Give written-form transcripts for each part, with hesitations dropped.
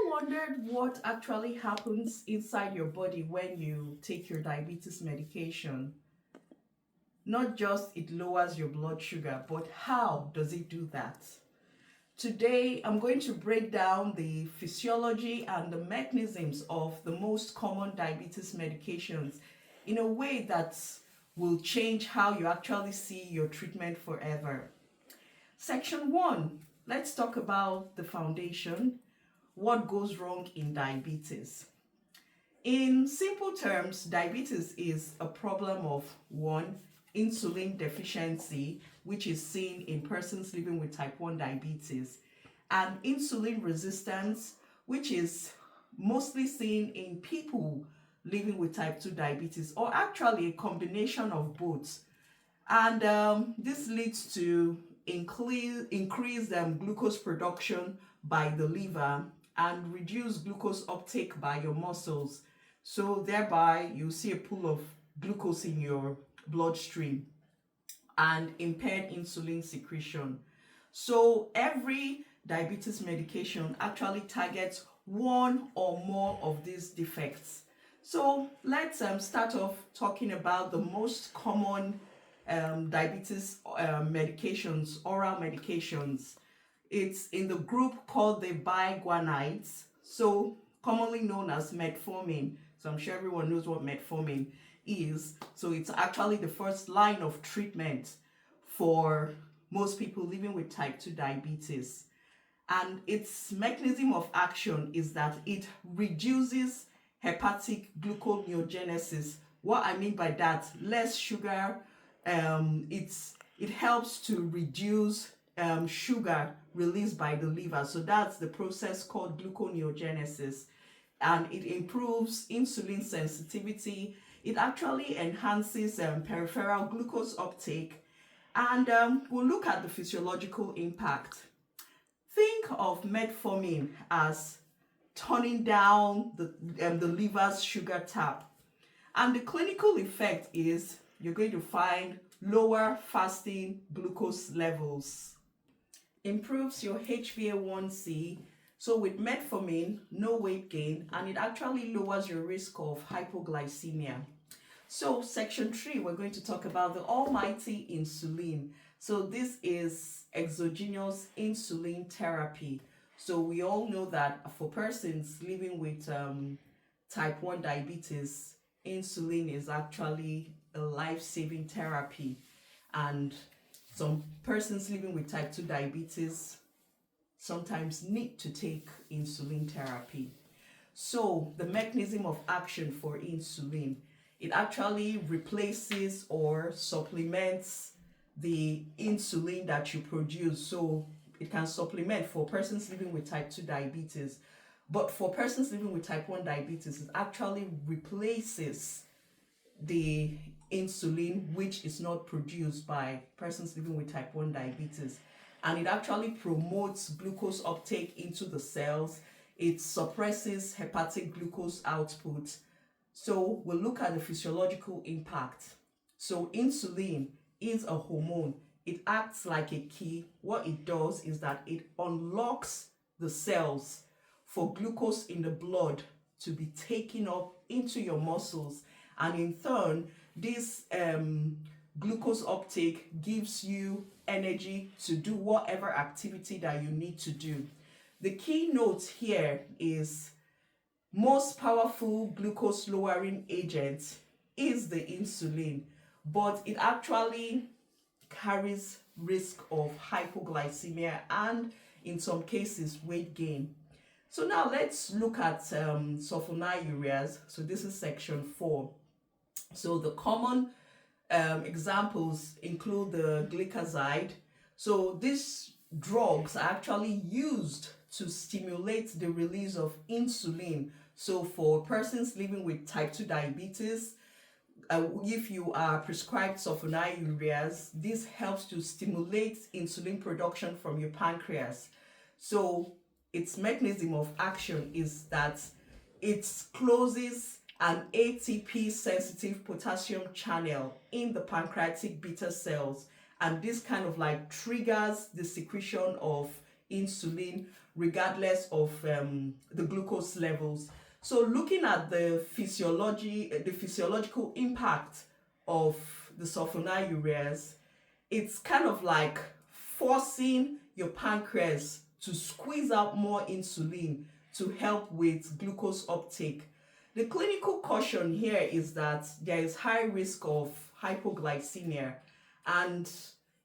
wondered what actually happens inside your body when you take your diabetes medication? Not just it lowers your blood sugar, but how does it do that? Today, I'm going to break down the physiology and the mechanisms of the most common diabetes medications in a way that will change how you actually see your treatment forever. Section 1, let's talk about the foundation. What goes wrong in diabetes? In simple terms, diabetes is a problem of 1, insulin deficiency, which is seen in persons living with type 1 diabetes, and insulin resistance, which is mostly seen in people living with type 2 diabetes, or actually a combination of both. And this leads to increased glucose production by the liver and reduced glucose uptake by your muscles. So thereby you see a pool of glucose in your bloodstream and impaired insulin secretion. So every diabetes medication actually targets one or more of these defects. So let's start off talking about the most common diabetes medications, oral medications. It's in the group called the biguanides, so commonly known as metformin. So I'm sure everyone knows what metformin is. So it's actually the first line of treatment for most people living with type 2 diabetes. And its mechanism of action is that it reduces hepatic gluconeogenesis. What I mean by that, less sugar. It helps to reduce sugar released by the liver. So that's the process called gluconeogenesis. And it improves insulin sensitivity. It actually enhances peripheral glucose uptake. And we'll look at the physiological impact. Think of metformin as turning down the liver's sugar tap. And the clinical effect is you're going to find lower fasting glucose levels. Improves your HbA1c. So with metformin, no weight gain, and it actually lowers your risk of hypoglycemia. So section 3, we're going to talk about the almighty insulin. So this is exogenous insulin therapy. So we all know that for persons living with type 1 diabetes, insulin is actually a life-saving therapy. And some persons living with type 2 diabetes sometimes need to take insulin therapy. So the mechanism of action for insulin, it actually replaces or supplements the insulin that you produce. So it can supplement for persons living with type 2 diabetes. But for persons living with type 1 diabetes, it actually replaces the insulin which is not produced by persons living with type 1 diabetes. And it actually promotes glucose uptake into the cells. It suppresses hepatic glucose output. So we'll look at the physiological impact. So insulin is a hormone. It acts like a key. What it does is that it unlocks the cells for glucose in the blood to be taken up into your muscles. And in turn, this glucose uptake gives you energy to do whatever activity that you need to do. The key note here is most powerful glucose lowering agent is the insulin, but it actually carries risk of hypoglycemia and in some cases weight gain. So now let's look at sulfonylureas. So this is section 4. So the common examples include the glycoside. So these drugs are actually used to stimulate the release of insulin. So for persons living with type 2 diabetes, if you are prescribed sulfonylureas, this helps to stimulate insulin production from your pancreas. So its mechanism of action is that it closes an ATP sensitive potassium channel in the pancreatic beta cells, and this kind of like triggers the secretion of insulin, regardless of the glucose levels. So looking at the physiological impact of the sulfonylureas, it's kind of like forcing your pancreas to squeeze out more insulin to help with glucose uptake. The clinical caution here is that there is high risk of hypoglycemia, and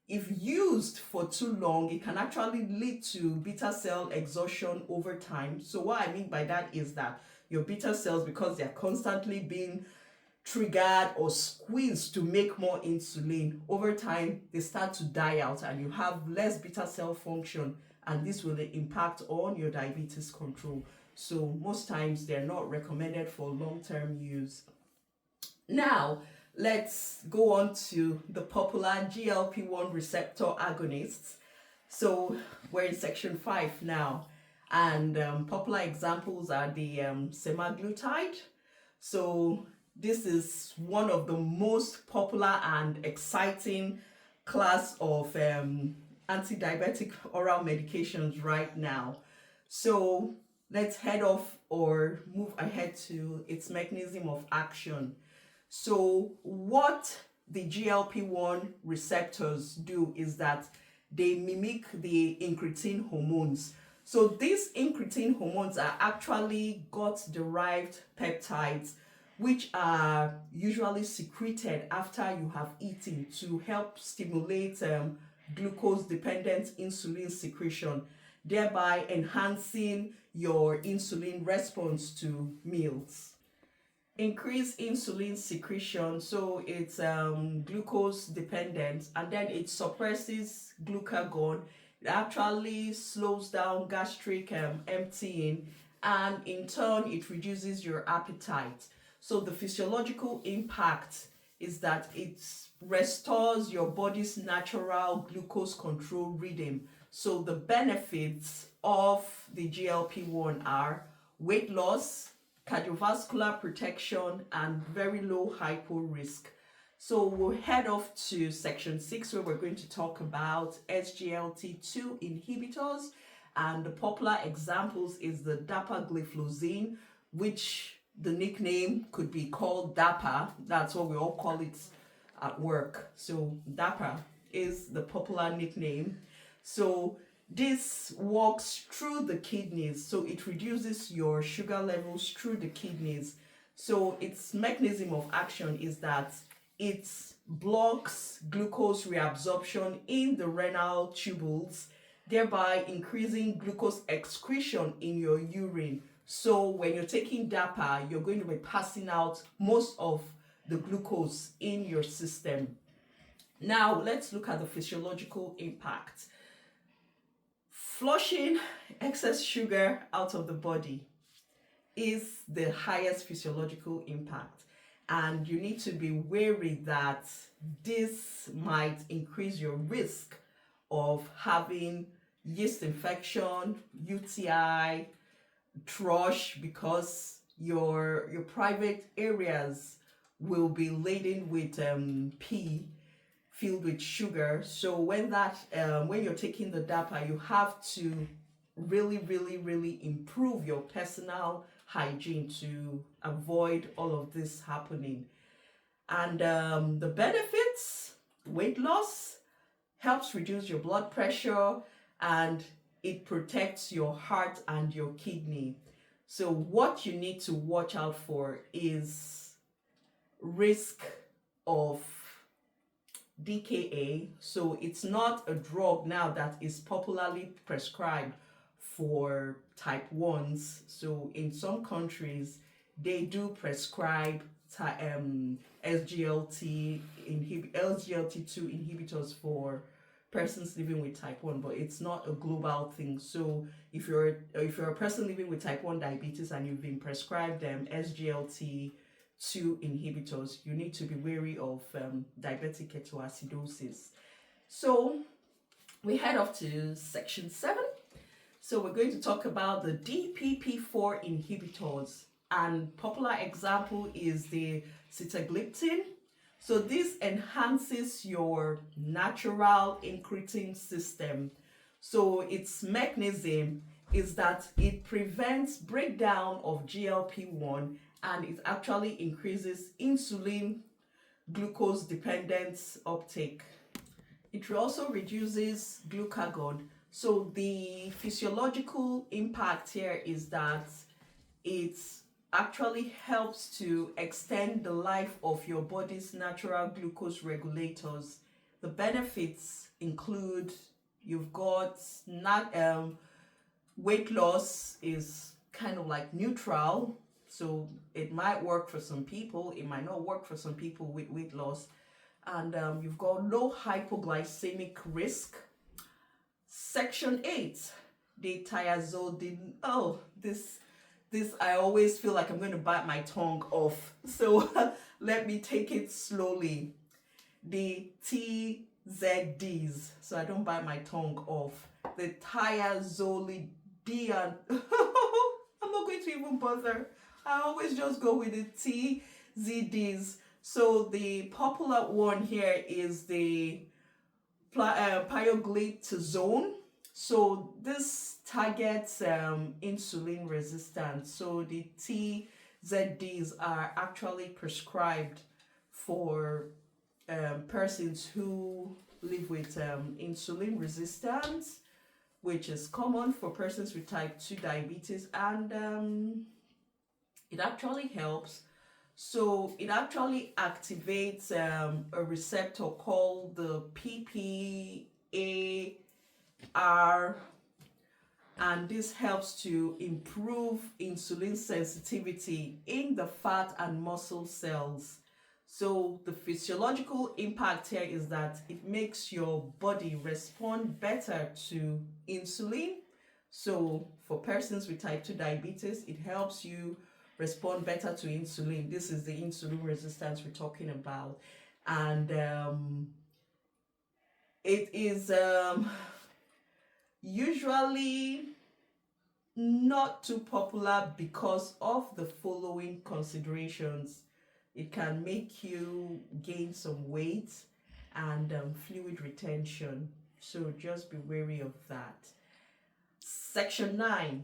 if used for too long, it can actually lead to beta cell exhaustion over time. So what I mean by that is that your beta cells, because they're constantly being triggered or squeezed to make more insulin, over time they start to die out and you have less beta cell function, and this will impact on your diabetes control. So most times they're not recommended for long-term use. Now let's go on to the popular GLP-1 receptor agonists. So we're in section 5 now, and popular examples are the semaglutide. So this is one of the most popular and exciting class of anti-diabetic oral medications right now. So let's head off or move ahead to its mechanism of action. So what the GLP-1 receptors do is that they mimic the incretin hormones. So these incretin hormones are actually gut-derived peptides which are usually secreted after you have eaten to help stimulate glucose-dependent insulin secretion, thereby enhancing your insulin response to meals. Increase insulin secretion, so it's glucose dependent, and then it suppresses glucagon. It actually slows down gastric emptying, and in turn it reduces your appetite. So the physiological impact is that it restores your body's natural glucose control rhythm. So the benefits of the GLP-1 are weight loss, cardiovascular protection, and very low hypo risk. So we'll head off to section 6 where we're going to talk about SGLT2 inhibitors, and the popular examples is the dapagliflozin, which the nickname could be called DAPA. That's what we all call it at work. So DAPA is the popular nickname. So this walks through the kidneys, so it reduces your sugar levels through the kidneys. So its mechanism of action is that it blocks glucose reabsorption in the renal tubules, thereby increasing glucose excretion in your urine. So when you're taking DAPA, you're going to be passing out most of the glucose in your system. Now let's look at the physiological impact. Flushing excess sugar out of the body is the highest physiological impact, and you need to be wary that this might increase your risk of having yeast infection, UTI, thrush, because your private areas will be laden with pee filled with sugar. So when you're taking the DAPA, you have to really improve your personal hygiene to avoid all of this happening. And the benefits: weight loss, helps reduce your blood pressure, and it protects your heart and your kidney. So what you need to watch out for is risk of DKA. So it's not a drug now that is popularly prescribed for type 1s. So in some countries they do prescribe SGLT2 inhibitors for persons living with type 1, but it's not a global thing. So if you're a person living with type 1 diabetes and you've been prescribed SGLT2 inhibitors, you need to be wary of diabetic ketoacidosis. So we head off to section 7. So we're going to talk about the DPP4 inhibitors, and popular example is the sitagliptin. So this enhances your natural incretin system. So its mechanism is that it prevents breakdown of GLP-1 and it actually increases insulin glucose dependence uptake. It also reduces glucagon. So the physiological impact here is that it actually helps to extend the life of your body's natural glucose regulators. The benefits include you've got weight loss is kind of like neutral, so it might work for some people, it might not work for some people with weight loss. And you've got low hypoglycemic risk. Section 8, the thiazolidinediones. Oh, this I always feel like I'm going to bite my tongue off. So let me take it slowly. The TZDs, so I don't bite my tongue off. The Thiazolidinediones. I'm not going to even bother. I always just go with the TZDs. So the popular one here is the pioglitazone. So this targets insulin resistance. So the TZDs are actually prescribed for persons who live with insulin resistance, which is common for persons with type 2 diabetes, and it actually helps. So it actually activates a receptor called the PPAR, and this helps to improve insulin sensitivity in the fat and muscle cells. So the physiological impact here is that it makes your body respond better to insulin. So for persons with type 2 diabetes, it helps you respond better to insulin. This is the insulin resistance we're talking about. And it is usually not too popular because of the following considerations. It can make you gain some weight and fluid retention. So just be wary of that. Section 9.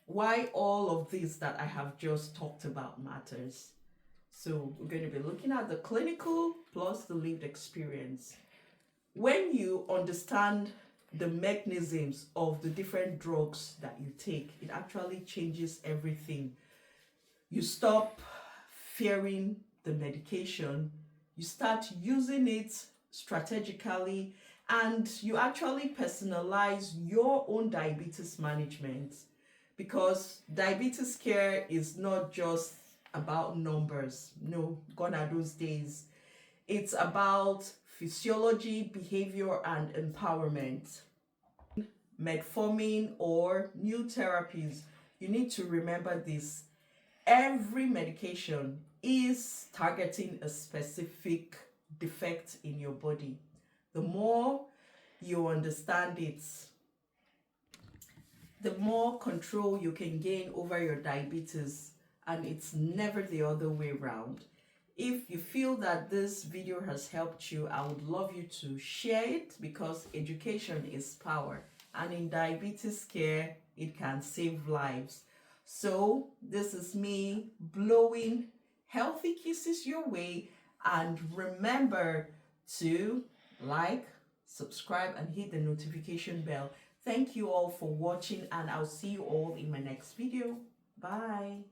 Why all of this that I have just talked about matters. So we're going to be looking at the clinical plus the lived experience. When you understand the mechanisms of the different drugs that you take, it actually changes everything. You stop fearing the medication, you start using it strategically, and you actually personalize your own diabetes management, because diabetes care is not just about numbers. No, gone are those days. It's about physiology, behavior, and empowerment. Metformin or new therapies, you need to remember this. Every medication is targeting a specific defect in your body. The more you understand it, the more control you can gain over your diabetes, and it's never the other way around. If you feel that this video has helped you, I would love you to share it, because education is power, and in diabetes care, it can save lives. So this is me blowing healthy kisses your way, and remember to like, subscribe, and hit the notification bell. Thank you all for watching, and I'll see you all in my next video. Bye.